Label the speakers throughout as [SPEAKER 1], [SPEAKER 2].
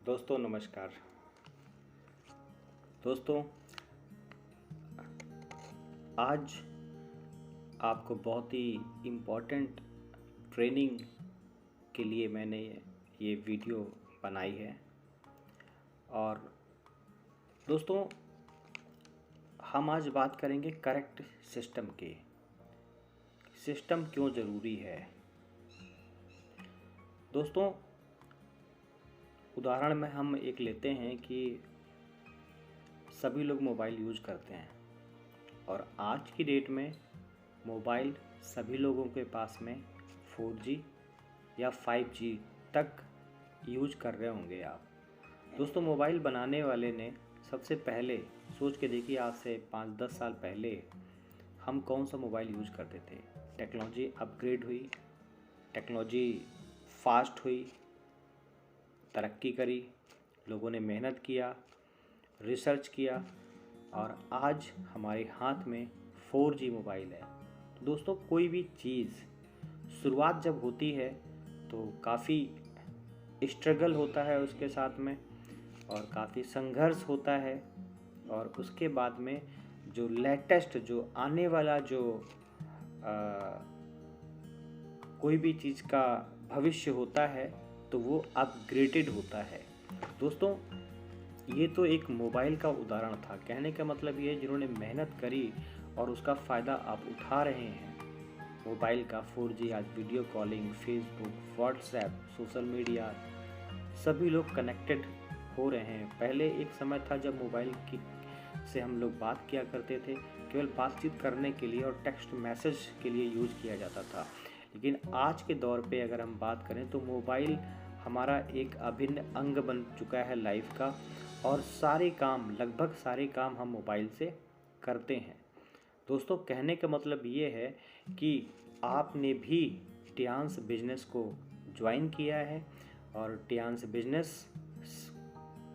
[SPEAKER 1] दोस्तों नमस्कार। दोस्तों आज आपको बहुत ही इम्पोर्टेंट ट्रेनिंग के लिए मैंने ये वीडियो बनाई है। और दोस्तों हम आज बात करेंगे करेक्ट सिस्टम की। सिस्टम क्यों ज़रूरी है। दोस्तों उदाहरण में हम एक लेते हैं कि सभी लोग मोबाइल यूज करते हैं और आज की डेट में मोबाइल सभी लोगों के पास में 4G या 5G तक यूज कर रहे होंगे आप। दोस्तों मोबाइल बनाने वाले ने सबसे पहले सोच के देखिए, आज से 5-10 साल पहले हम कौन सा मोबाइल यूज करते थे। टेक्नोलॉजी अपग्रेड हुई, टेक्नोलॉजी फास्ट हुई, तरक्की करी, लोगों ने मेहनत किया, रिसर्च किया और आज हमारे हाथ में 4G मोबाइल है। तो दोस्तों कोई भी चीज़ शुरुआत जब होती है तो काफ़ी स्ट्रगल होता है उसके साथ में और काफ़ी संघर्ष होता है। और उसके बाद में जो लेटेस्ट जो आने वाला जो कोई भी चीज़ का भविष्य होता है तो वो अपग्रेडेड होता है। दोस्तों ये तो एक मोबाइल का उदाहरण था। कहने का मतलब ये है जिन्होंने मेहनत करी और उसका फ़ायदा आप उठा रहे हैं। मोबाइल का 4G आज video calling, Facebook, WhatsApp, social media सभी लोग कनेक्टेड हो रहे हैं। पहले एक समय था जब मोबाइल की से हम लोग बात किया करते थे, केवल बातचीत करने के लिए और टेक्स्ट मैसेज के लिए यूज़ किया जाता था। लेकिन आज के दौर पे अगर हम बात करें तो मोबाइल हमारा एक अभिन्न अंग बन चुका है लाइफ का और सारे काम, लगभग सारे काम हम मोबाइल से करते हैं। दोस्तों कहने का मतलब ये है कि आपने भी टियांस बिजनेस को ज्वाइन किया है और टियांस बिजनेस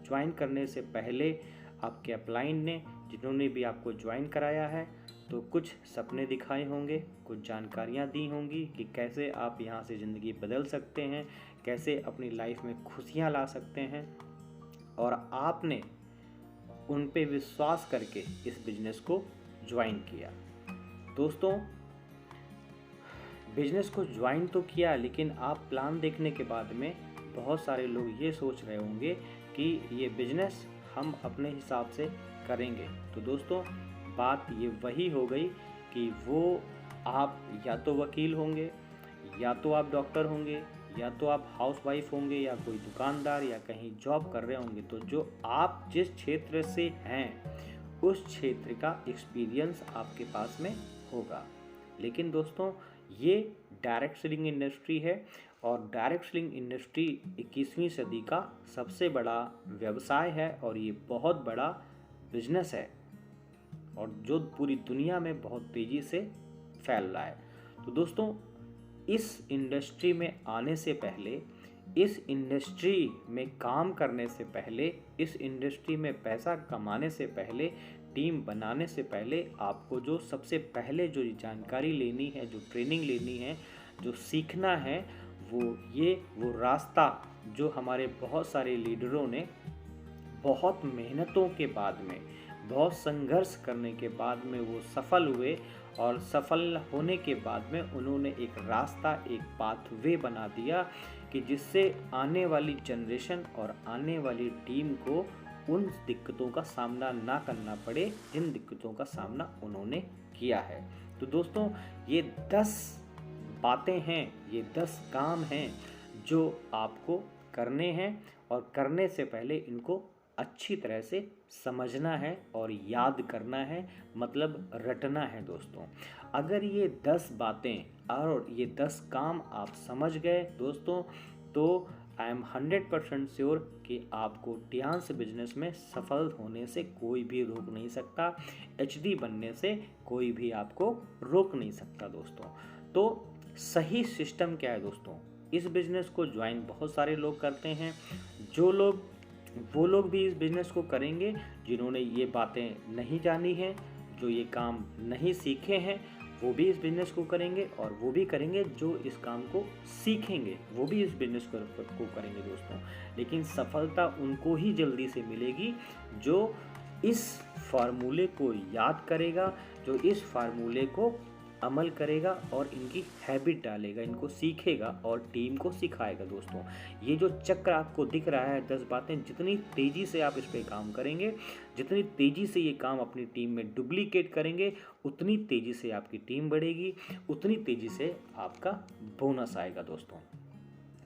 [SPEAKER 1] ज्वाइन करने से पहले आपके अपलाइन ने, जिन्होंने भी आपको ज्वाइन कराया है, तो कुछ सपने दिखाए होंगे, कुछ जानकारियाँ दी होंगी कि कैसे आप यहाँ से ज़िंदगी बदल सकते हैं, कैसे अपनी लाइफ में खुशियाँ ला सकते हैं। और आपने उन पे विश्वास करके इस बिज़नेस को ज्वाइन किया। दोस्तों बिज़नेस को ज्वाइन तो किया, लेकिन आप प्लान देखने के बाद में बहुत सारे लोग ये सोच रहे होंगे कि ये बिज़नेस हम अपने हिसाब से करेंगे। तो दोस्तों बात ये वही हो गई कि वो आप या तो वकील होंगे, या तो आप डॉक्टर होंगे, या तो आप हाउसवाइफ होंगे, या कोई दुकानदार या कहीं जॉब कर रहे होंगे। तो जो आप जिस क्षेत्र से हैं उस क्षेत्र का एक्सपीरियंस आपके पास में होगा। लेकिन दोस्तों ये डायरेक्ट सेलिंग इंडस्ट्री है और डायरेक्ट सेलिंग इंडस्ट्री 21वीं सदी का सबसे बड़ा व्यवसाय है और ये बहुत बड़ा बिजनेस है और जो पूरी दुनिया में बहुत तेज़ी से फैल रहा है। तो दोस्तों इस इंडस्ट्री में आने से पहले, इस इंडस्ट्री में काम करने से पहले, इस इंडस्ट्री में पैसा कमाने से पहले, टीम बनाने से पहले आपको जो सबसे पहले जो जानकारी लेनी है, जो ट्रेनिंग लेनी है, जो सीखना है, वो रास्ता जो हमारे बहुत सारे लीडरों ने बहुत मेहनतों के बाद में, बहुत संघर्ष करने के बाद में वो सफल हुए और सफल होने के बाद में उन्होंने एक रास्ता, एक पाथवे बना दिया कि जिससे आने वाली जनरेशन और आने वाली टीम को उन दिक्कतों का सामना ना करना पड़े जिन दिक्कतों का सामना उन्होंने किया है। तो दोस्तों ये 10 बातें हैं, ये 10 काम हैं जो आपको करने हैं और करने से पहले इनको अच्छी तरह से समझना है और याद करना है, मतलब रटना है। दोस्तों अगर ये 10 बातें और ये 10 काम आप समझ गए दोस्तों, तो आई एम 100% श्योर कि आपको टियांस बिजनेस में सफल होने से कोई भी रोक नहीं सकता, HD बनने से कोई भी आपको रोक नहीं सकता। दोस्तों तो सही सिस्टम क्या है दोस्तों। इस बिज़नेस को ज्वाइन बहुत सारे लोग करते हैं। वो लोग भी इस बिज़नेस को करेंगे जिन्होंने ये बातें नहीं जानी हैं, जो ये काम नहीं सीखे हैं, वो भी इस बिज़नेस को करेंगे और वो भी करेंगे जो इस काम को सीखेंगे, वो भी इस बिज़नेस को करेंगे दोस्तों। लेकिन सफलता उनको ही जल्दी से मिलेगी जो इस फार्मूले को याद करेगा, जो इस फार्मूले को अमल करेगा और इनकी हैबिट डालेगा, इनको सीखेगा और टीम को सिखाएगा दोस्तों। ये जो चक्र आपको दिख रहा है 10 बातें, जितनी तेज़ी से आप इस पे काम करेंगे, जितनी तेज़ी से ये काम अपनी टीम में डुप्लीकेट करेंगे, उतनी तेज़ी से आपकी टीम बढ़ेगी, उतनी तेज़ी से आपका बोनस आएगा दोस्तों।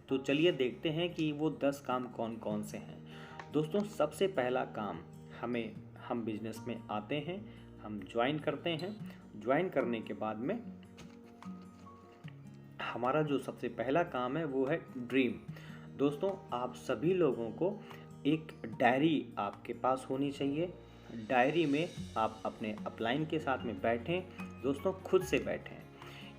[SPEAKER 1] तो चलिए देखते हैं कि वो 10 काम कौन कौन से हैं दोस्तों। सबसे पहला काम, हम बिजनेस में आते हैं, हम ज्वाइन करते हैं। ज्वाइन करने के बाद में हमारा जो सबसे पहला काम है वो है ड्रीम। दोस्तों, आप सभी लोगों को एक डायरी आपके पास होनी चाहिए। डायरी में आप अपने अपलाइन के साथ में बैठें दोस्तों, खुद से बैठें।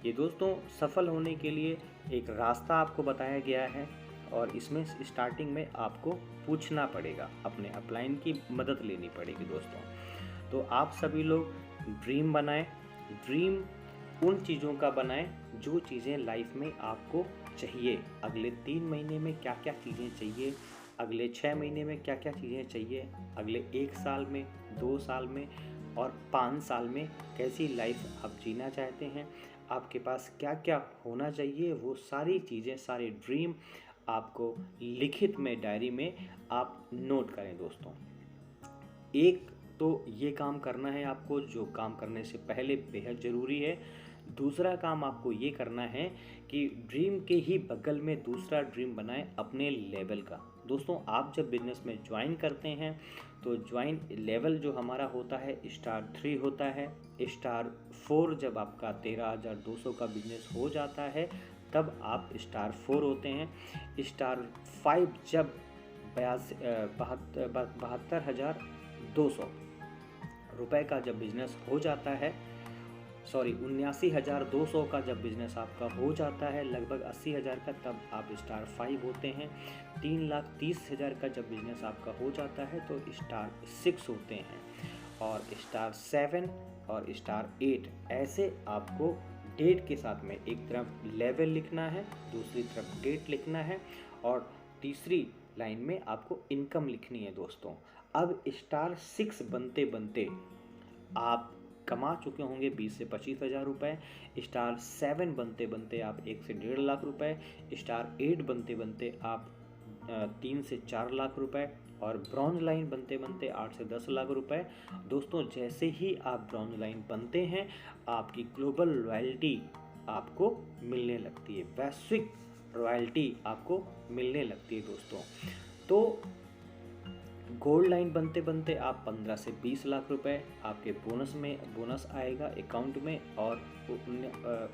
[SPEAKER 1] ये दोस्तों सफल होने के लिए एक रास्ता आपको बताया गया है और इसमें स्टार्टिंग में आपको पूछना पड़ेगा, अपने अपलाइन की मदद लेनी पड़ेगी दोस्तों। तो आप सभी लोग ड्रीम बनाएं। ड्रीम उन चीज़ों का बनाएं जो चीज़ें लाइफ में आपको चाहिए। अगले 3 महीने में क्या क्या चीज़ें चाहिए, अगले 6 महीने में क्या क्या चीज़ें चाहिए, अगले 1 साल में, 2 साल में और 5 साल में कैसी लाइफ आप जीना चाहते हैं, आपके पास क्या क्या होना चाहिए, वो सारी चीज़ें, सारे ड्रीम आपको लिखित में डायरी में आप नोट करें दोस्तों। एक तो ये काम करना है आपको, जो काम करने से पहले बेहद ज़रूरी है। दूसरा काम आपको ये करना है कि ड्रीम के ही बगल में दूसरा ड्रीम बनाएं अपने लेवल का। दोस्तों, आप जब बिजनेस में ज्वाइन करते हैं तो ज्वाइन लेवल जो हमारा होता है स्टार 3 होता है। स्टार 4 जब आपका 13,200 का बिजनेस हो जाता है तब आप स्टार 4 होते हैं। स्टार 5 जब 72,200 रुपए का जब बिजनेस हो जाता है, 79,200 का जब बिजनेस आपका हो जाता है, लगभग 80,000 का, तब आप स्टार 5 होते हैं। 3,30,000 का जब बिजनेस आपका हो जाता है तो स्टार 6 होते हैं। और स्टार 7 और स्टार 8 ऐसे आपको डेट के साथ में एक तरफ लेवल लिखना है, दूसरी तरफ डेट लिखना है और तीसरी लाइन में आपको इनकम लिखनी है दोस्तों। अब स्टार 6 बनते बनते आप कमा चुके होंगे 20 से 25,000 रुपये। स्टार 7 बनते बनते आप 1 से 1.5 लाख रुपए। स्टार 8 बनते बनते आप 3 से 4 लाख रुपए और ब्रॉन्ज लाइन बनते बनते 8 से 10 लाख रुपए। दोस्तों, जैसे ही आप ब्रॉन्ज लाइन बनते हैं आपकी ग्लोबल रॉयल्टी आपको मिलने लगती है, वैश्विक रॉयल्टी आपको मिलने लगती है दोस्तों। तो गोल्ड लाइन बनते बनते आप 15 से 20 लाख रुपए आपके बोनस आएगा अकाउंट में और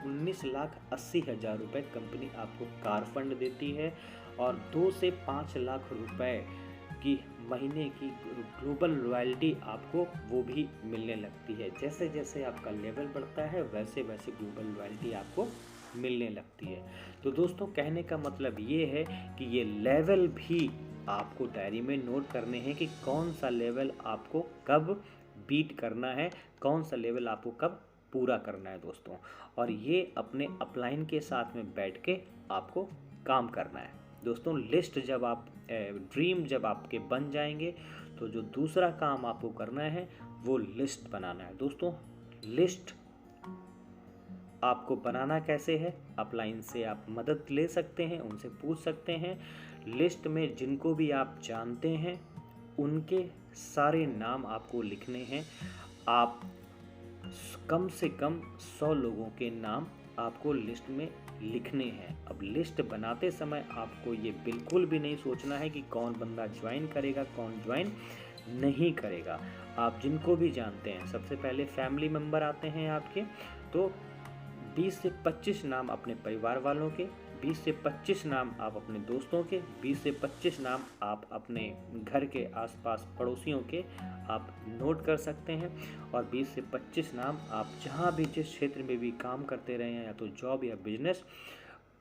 [SPEAKER 1] 19,80,000 रुपये कंपनी आपको कार फंड देती है और 2 से 5 लाख रुपए की महीने की ग्लोबल रॉयल्टी आपको वो भी मिलने लगती है। जैसे जैसे आपका लेवल बढ़ता है वैसे वैसे ग्लोबल रॉयल्टी आपको मिलने लगती है। तो दोस्तों, कहने का मतलब ये है कि ये लेवल भी आपको डायरी में नोट करने हैं कि कौन सा लेवल आपको कब बीट करना है, कौन सा लेवल आपको कब पूरा करना है दोस्तों। और ये अपने अपलाइन के साथ में बैठ के आपको काम करना है दोस्तों। लिस्ट जब आप ड्रीम जब आपके बन जाएंगे तो जो दूसरा काम आपको करना है वो लिस्ट बनाना है दोस्तों। लिस्ट आपको बनाना कैसे है, अपलाइन से आप मदद ले सकते हैं, उनसे पूछ सकते हैं। लिस्ट में जिनको भी आप जानते हैं उनके सारे नाम आपको लिखने हैं। आप कम से कम 100 लोगों के नाम आपको लिस्ट में लिखने हैं। अब लिस्ट बनाते समय आपको ये बिल्कुल भी नहीं सोचना है कि कौन बंदा ज्वाइन करेगा, कौन ज्वाइन नहीं करेगा। आप जिनको भी जानते हैं, सबसे पहले फैमिली मेम्बर आते हैं आपके, तो 20 से 25 नाम अपने परिवार वालों के, 20 से 25 नाम आप अपने दोस्तों के, 20 से 25 नाम आप अपने घर के आसपास पड़ोसियों के आप नोट कर सकते हैं। और 20 से 25 नाम आप जहां भी जिस क्षेत्र में भी काम करते रहे हैं, या तो जॉब या बिजनेस,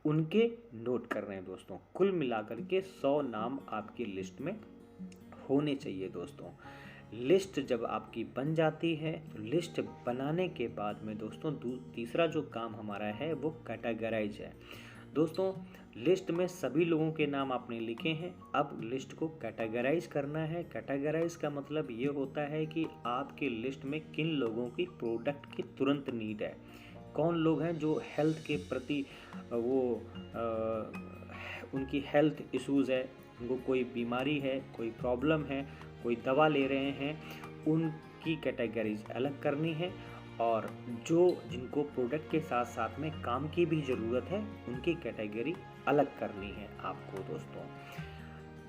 [SPEAKER 1] उनके नोट कर रहे हैं दोस्तों। कुल मिलाकर के 100 नाम आपकी लिस्ट में होने चाहिए दोस्तों। लिस्ट जब आपकी बन जाती है तो लिस्ट बनाने के बाद में दोस्तों तीसरा जो काम हमारा है वो कैटेगराइज है। दोस्तों लिस्ट में सभी लोगों के नाम आपने लिखे हैं, अब लिस्ट को कैटेगराइज करना है। कैटेगराइज का मतलब ये होता है कि आपके लिस्ट में किन लोगों की प्रोडक्ट की तुरंत नीड है, कौन लोग हैं जो हेल्थ के प्रति उनकी हेल्थ इश्यूज़ है, उनको कोई बीमारी है, कोई प्रॉब्लम है, कोई दवा ले रहे हैं, उनकी कैटेगरीज अलग करनी है। और जिनको प्रोडक्ट के साथ साथ में काम की भी ज़रूरत है उनकी कैटेगरी अलग करनी है आपको दोस्तों।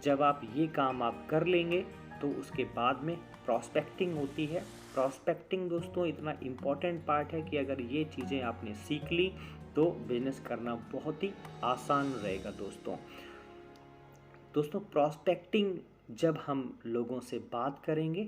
[SPEAKER 1] जब आप ये काम आप कर लेंगे तो उसके बाद में प्रॉस्पेक्टिंग होती है। प्रॉस्पेक्टिंग दोस्तों इतना इम्पॉर्टेंट पार्ट है कि अगर ये चीज़ें आपने सीख ली तो बिजनेस करना बहुत ही आसान रहेगा दोस्तों। प्रॉस्पेक्टिंग जब हम लोगों से बात करेंगे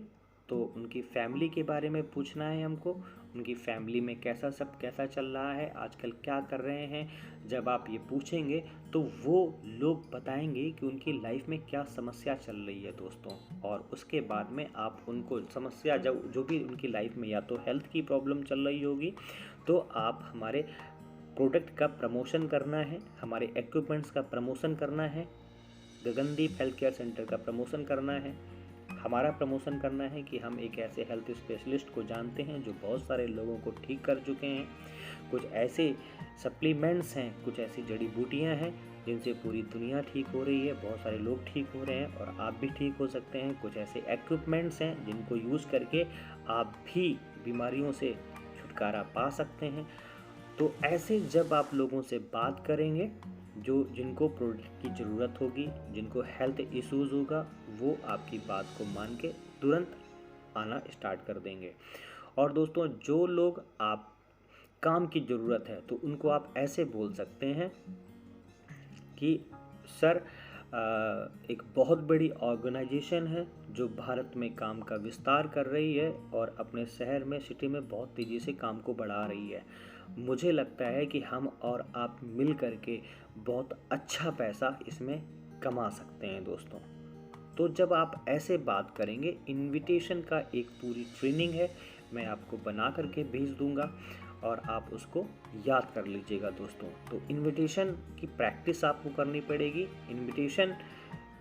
[SPEAKER 1] तो उनकी फैमिली के बारे में पूछना है हमको, उनकी फैमिली में कैसा चल रहा है, आजकल क्या कर रहे हैं। जब आप ये पूछेंगे तो वो लोग बताएंगे कि उनकी लाइफ में क्या समस्या चल रही है दोस्तों। और उसके बाद में आप उनको समस्या जो भी उनकी लाइफ में या तो हेल्थ की प्रॉब्लम चल रही होगी तो आप हमारे प्रोडक्ट का प्रमोशन करना है, हमारे इक्विपमेंट्स का प्रमोशन करना है, गगनदीप हेल्थ केयर सेंटर का प्रमोशन करना है, हमारा प्रमोशन करना है कि हम एक ऐसे हेल्थ स्पेशलिस्ट को जानते हैं जो बहुत सारे लोगों को ठीक कर चुके हैं। कुछ ऐसे सप्लीमेंट्स हैं, कुछ ऐसी जड़ी बूटियां हैं जिनसे पूरी दुनिया ठीक हो रही है, बहुत सारे लोग ठीक हो रहे हैं और आप भी ठीक हो सकते हैं। कुछ ऐसे इक्विपमेंट्स हैं जिनको यूज़ करके आप भी बीमारियों से छुटकारा पा सकते हैं। तो ऐसे जब आप लोगों से बात करेंगे जिनको प्रोडक्ट की ज़रूरत होगी, जिनको हेल्थ इश्यूज़ होगा, वो आपकी बात को मान के तुरंत आना स्टार्ट कर देंगे। और दोस्तों जो लोग आप काम की ज़रूरत है तो उनको आप ऐसे बोल सकते हैं कि सर एक बहुत बड़ी ऑर्गेनाइजेशन है जो भारत में काम का विस्तार कर रही है और अपने शहर में सिटी में बहुत तेज़ी से काम को बढ़ा रही है। मुझे लगता है कि हम और आप मिल करके बहुत अच्छा पैसा इसमें कमा सकते हैं दोस्तों। तो जब आप ऐसे बात करेंगे, इनविटेशन का एक पूरी ट्रेनिंग है, मैं आपको बना करके भेज दूंगा और आप उसको याद कर लीजिएगा दोस्तों। तो इनविटेशन की प्रैक्टिस आपको करनी पड़ेगी। इनविटेशन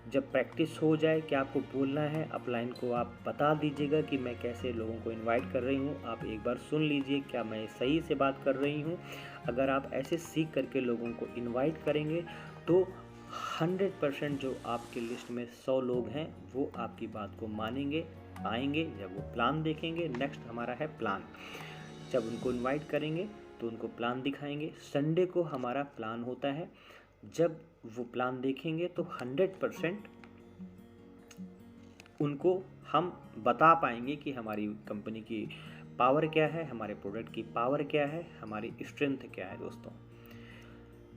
[SPEAKER 1] जब प्रैक्टिस हो जाए क्या आपको बोलना है, अपलाइन को आप बता दीजिएगा कि मैं कैसे लोगों को इनवाइट कर रही हूँ। आप एक बार सुन लीजिए क्या मैं सही से बात कर रही हूँ। अगर आप ऐसे सीख करके लोगों को इनवाइट करेंगे तो 100% जो आपके लिस्ट में 100 लोग हैं वो आपकी बात को मानेंगे, आएंगे। जब वो प्लान देखेंगे, नेक्स्ट हमारा है प्लान। जब उनको इनवाइट करेंगे तो उनको प्लान दिखाएंगे। संडे को हमारा प्लान होता है। जब वो प्लान देखेंगे तो 100% उनको हम बता पाएंगे कि हमारी कंपनी की पावर क्या है, हमारे प्रोडक्ट की पावर क्या है, हमारी स्ट्रेंथ क्या है दोस्तों।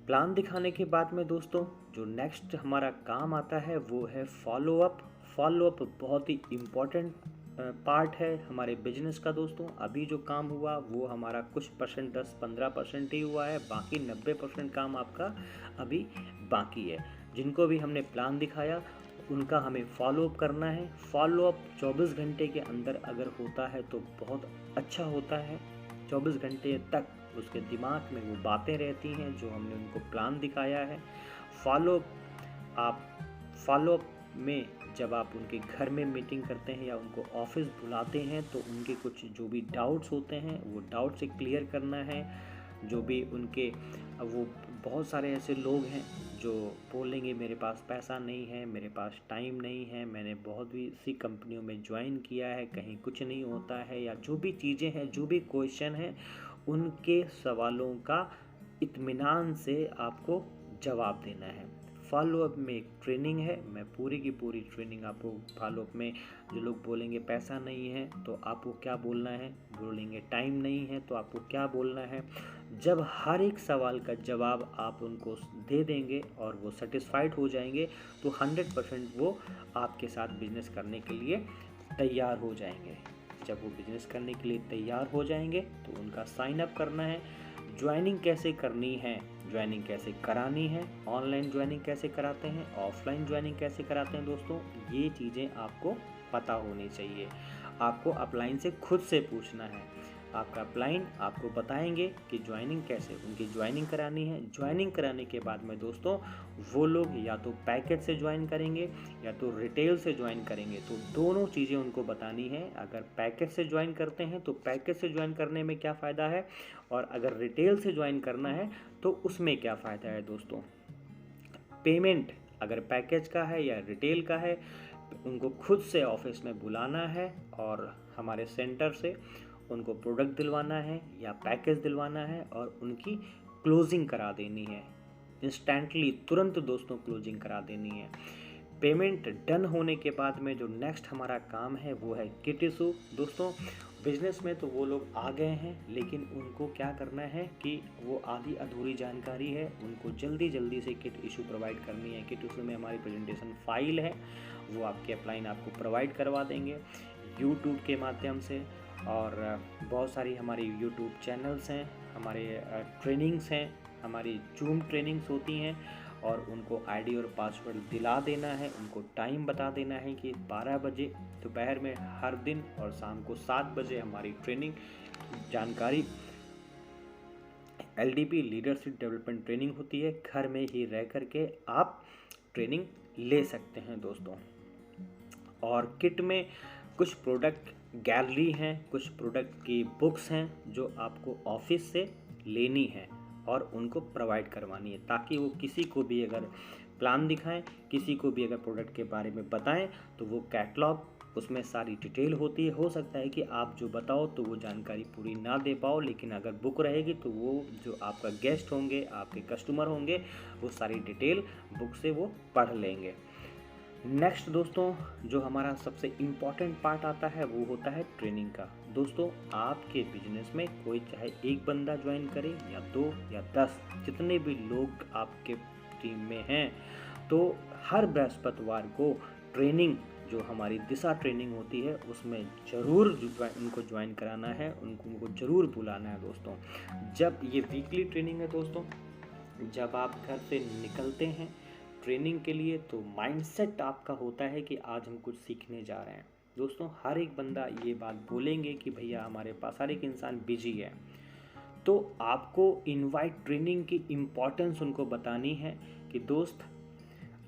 [SPEAKER 1] प्लान दिखाने के बाद में दोस्तों जो नेक्स्ट हमारा काम आता है वो है फॉलोअप। फॉलोअप बहुत ही इम्पॉर्टेंट पार्ट है हमारे बिजनेस का दोस्तों। अभी जो काम हुआ वो हमारा कुछ परसेंट 10-15% ही हुआ है, बाकी 90% काम आपका अभी बाकी है। जिनको भी हमने प्लान दिखाया उनका हमें फॉलोअप करना है। फॉलोअप 24 घंटे के अंदर अगर होता है तो बहुत अच्छा होता है। 24 घंटे तक उसके दिमाग में वो बातें रहती हैं जो हमने उनको प्लान दिखाया है। फॉलोअप में जब आप उनके घर में मीटिंग करते हैं या उनको ऑफिस बुलाते हैं तो उनके कुछ जो भी डाउट्स होते हैं वो डाउट से क्लियर करना है। जो भी उनके वो बहुत सारे ऐसे लोग हैं जो बोलेंगे मेरे पास पैसा नहीं है, मेरे पास टाइम नहीं है, मैंने बहुत भी सी कंपनियों में ज्वाइन किया है, कहीं कुछ नहीं होता है, या जो भी चीज़ें हैं, जो भी क्वेश्चन हैं, उनके सवालों का इत्मीनान से आपको जवाब देना है। फॉलोअप में एक ट्रेनिंग है, मैं पूरी की पूरी ट्रेनिंग आपको फॉलोअप में जो लोग बोलेंगे पैसा नहीं है तो आपको क्या बोलना है, बोलेंगे टाइम नहीं है तो आपको क्या बोलना है। जब हर एक सवाल का जवाब आप उनको दे देंगे और वो सेटिस्फाइड हो जाएंगे तो 100% वो आपके साथ बिजनेस करने के लिए तैयार हो जाएंगे। जब वो बिजनेस करने के लिए तैयार हो जाएंगे तो उनका साइन अप करना है। ज्वाइनिंग कैसे करनी है, ज्वाइनिंग कैसे करानी है, ऑनलाइन ज्वाइनिंग कैसे कराते हैं, ऑफलाइन ज्वाइनिंग कैसे कराते हैं दोस्तों, ये चीज़ें आपको पता होनी चाहिए। आपको अपलाइन से खुद से पूछना है, आपका अपलाइन आपको बताएंगे कि ज्वाइनिंग कैसे उनकी ज्वाइनिंग करानी है। ज्वाइनिंग कराने के बाद में दोस्तों वो लोग या तो पैकेज से ज्वाइन करेंगे या तो रिटेल से ज्वाइन करेंगे, तो दोनों चीज़ें उनको बतानी है। अगर पैकेज से ज्वाइन करते हैं तो पैकेज से ज्वाइन करने में क्या फ़ायदा है, और अगर रिटेल से ज्वाइन करना है तो उसमें क्या फ़ायदा है दोस्तों। पेमेंट अगर पैकेज का है या रिटेल का है, उनको खुद से ऑफिस में बुलाना है और हमारे सेंटर से उनको प्रोडक्ट दिलवाना है या पैकेज दिलवाना है और उनकी क्लोजिंग करा देनी है। इंस्टेंटली तुरंत दोस्तों क्लोजिंग करा देनी है। पेमेंट डन होने के बाद में जो नेक्स्ट हमारा काम है वो है किट इशू। दोस्तों बिजनेस में तो वो लोग आ गए हैं, लेकिन उनको क्या करना है कि वो आधी अधूरी जानकारी है, उनको जल्दी जल्दी से किट इशू प्रोवाइड करनी है। किट इशू में हमारी प्रेजेंटेशन फाइल है, वो आपके अपलाइन आपको प्रोवाइड करवा देंगे यूट्यूब के माध्यम से। और बहुत सारी हमारी यूट्यूब चैनल्स हैं, हमारे ट्रेनिंग्स हैं, हमारी जूम ट्रेनिंग्स होती हैं, और उनको आईडी और पासवर्ड दिला देना है। उनको टाइम बता देना है कि 12 बजे दोपहर में हर दिन और शाम को 7 बजे हमारी ट्रेनिंग जानकारी LDP लीडरशिप डेवलपमेंट ट्रेनिंग होती है। घर में ही रह करके आप ट्रेनिंग ले सकते हैं दोस्तों। और किट में कुछ प्रोडक्ट गैलरी हैं, कुछ प्रोडक्ट की बुक्स हैं जो आपको ऑफिस से लेनी है और उनको प्रोवाइड करवानी है, ताकि वो किसी को भी अगर प्लान दिखाएं, किसी को भी अगर प्रोडक्ट के बारे में बताएं तो वो कैटलॉग उसमें सारी डिटेल होती है। हो सकता है कि आप जो बताओ तो वो जानकारी पूरी ना दे पाओ, लेकिन अगर बुक रहेगी तो वो जो आपका गेस्ट होंगे, आपके कस्टमर होंगे, वो सारी डिटेल बुक से वो पढ़ लेंगे। नेक्स्ट दोस्तों जो हमारा सबसे इम्पॉर्टेंट पार्ट आता है वो होता है ट्रेनिंग का। दोस्तों आपके बिजनेस में कोई चाहे एक बंदा ज्वाइन करे या 2 या 10, जितने भी लोग आपके टीम में हैं, तो हर बृहस्पतिवार को ट्रेनिंग जो हमारी दिशा ट्रेनिंग होती है उसमें ज़रूर उनको ज्वाइन कराना है, उनको ज़रूर बुलाना है दोस्तों। जब ये वीकली ट्रेनिंग है दोस्तों, जब आप घर से निकलते हैं ट्रेनिंग के लिए तो माइंडसेट आपका होता है कि आज हम कुछ सीखने जा रहे हैं। दोस्तों हर एक बंदा ये बात बोलेंगे कि भैया हमारे पास हर एक इंसान बिजी है, तो आपको इनवाइट ट्रेनिंग की इम्पोर्टेंस उनको बतानी है कि दोस्त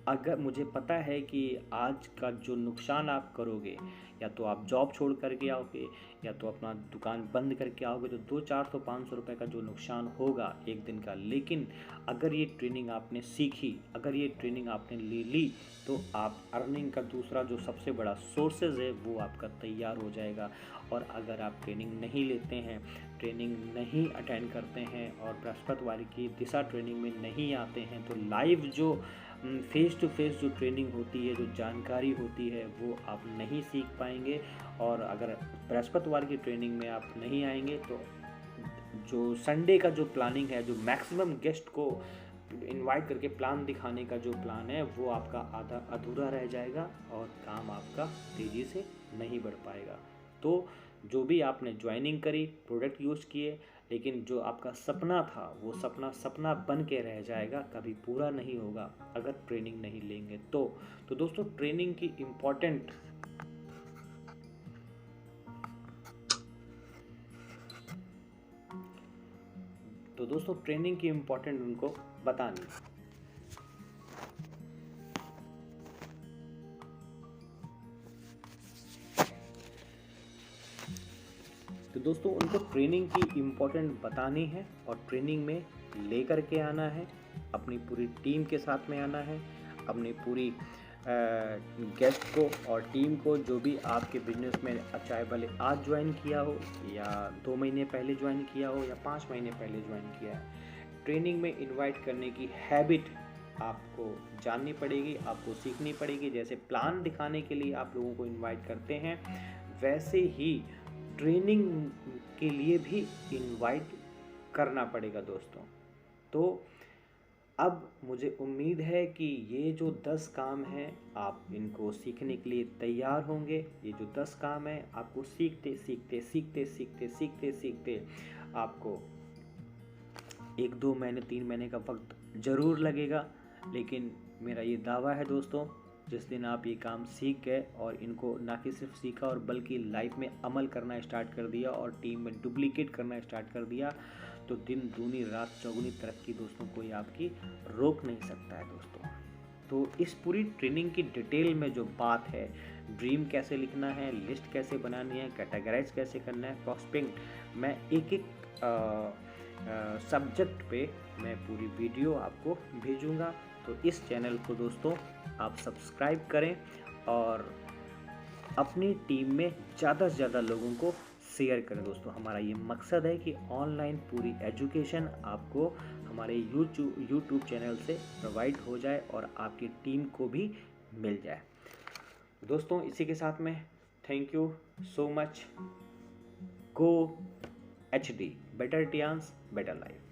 [SPEAKER 1] अगर मुझे पता है कि आज का जो नुकसान आप करोगे, या तो आप जॉब छोड़ करके आओगे या तो अपना दुकान बंद करके आओगे, तो 200-400-500 रुपये का जो नुकसान होगा एक दिन का, लेकिन अगर ये ट्रेनिंग आपने सीखी, अगर ये ट्रेनिंग आपने ले ली, तो आप अर्निंग का दूसरा जो सबसे बड़ा सोर्सेज है वो आपका तैयार हो जाएगा। और अगर आप ट्रेनिंग नहीं लेते हैं, ट्रेनिंग नहीं अटेंड करते हैं और बृहस्पतिवार की दिशा ट्रेनिंग में नहीं आते हैं, तो लाइव जो फेस टू फेस जो ट्रेनिंग होती है, जो जानकारी होती है, वो आप नहीं सीख पाएंगे। और अगर बृहस्पतिवार की ट्रेनिंग में आप नहीं आएंगे तो जो संडे का जो प्लानिंग है, जो मैक्सिमम गेस्ट को इनवाइट करके प्लान दिखाने का जो प्लान है, वो आपका आधा अधूरा रह जाएगा और काम आपका तेज़ी से नहीं बढ़ पाएगा। तो जो भी आपने ज्वाइनिंग करी, प्रोडक्ट यूज़ किए, लेकिन जो आपका सपना था वो सपना सपना बन के रह जाएगा, कभी पूरा नहीं होगा अगर ट्रेनिंग नहीं लेंगे तो दोस्तों ट्रेनिंग की इम्पोर्टेंट इम्पोर्टेंट उनको बतानी है। तो दोस्तों उनको ट्रेनिंग की इम्पोर्टेंट बतानी है और ट्रेनिंग में ले करके आना है, अपनी पूरी टीम के साथ में आना है, अपनी पूरी गेस्ट को और टीम को, जो भी आपके बिजनेस में चाहे भले आज ज्वाइन किया हो या 2 महीने पहले ज्वाइन किया हो या 5 महीने पहले ज्वाइन किया है, ट्रेनिंग में इनवाइट करने की हैबिट आपको जाननी पड़ेगी, आपको सीखनी पड़ेगी। जैसे प्लान दिखाने के लिए आप लोगों को इनवाइट करते हैं, वैसे ही ट्रेनिंग के लिए भी इनवाइट करना पड़ेगा दोस्तों। तो अब मुझे उम्मीद है कि ये जो 10 काम हैं आप इनको सीखने के लिए तैयार होंगे। ये जो 10 काम हैं आपको सीखते सीखते सीखते सीखते सीखते सीखते आपको 1-2 महीने 3 महीने का वक्त ज़रूर लगेगा, लेकिन मेरा ये दावा है दोस्तों, जिस दिन आप ये काम सीख गए और इनको ना कि सिर्फ सीखा और बल्कि लाइफ में अमल करना स्टार्ट कर दिया और टीम में डुप्लीकेट करना स्टार्ट कर दिया, तो दिन दूनी रात चौगुनी तरक्की दोस्तों कोई आपकी रोक नहीं सकता है दोस्तों। तो इस पूरी ट्रेनिंग की डिटेल में जो बात है, ड्रीम कैसे लिखना है, लिस्ट कैसे बनानी है, कैटेगराइज कैसे करना है, प्रॉस्पेक्टिंग, मैं एक एक सब्जेक्ट पे मैं पूरी वीडियो आपको भेजूंगा। तो इस चैनल को दोस्तों आप सब्सक्राइब करें और अपनी टीम में ज़्यादा से ज़्यादा लोगों को शेयर करें दोस्तों। हमारा ये मकसद है कि ऑनलाइन पूरी एजुकेशन आपको हमारे यूट्यूब चैनल से प्रोवाइड हो जाए और आपकी टीम को भी मिल जाए। दोस्तों इसी के साथ में thank you so much. Go HD, better Tiens better life.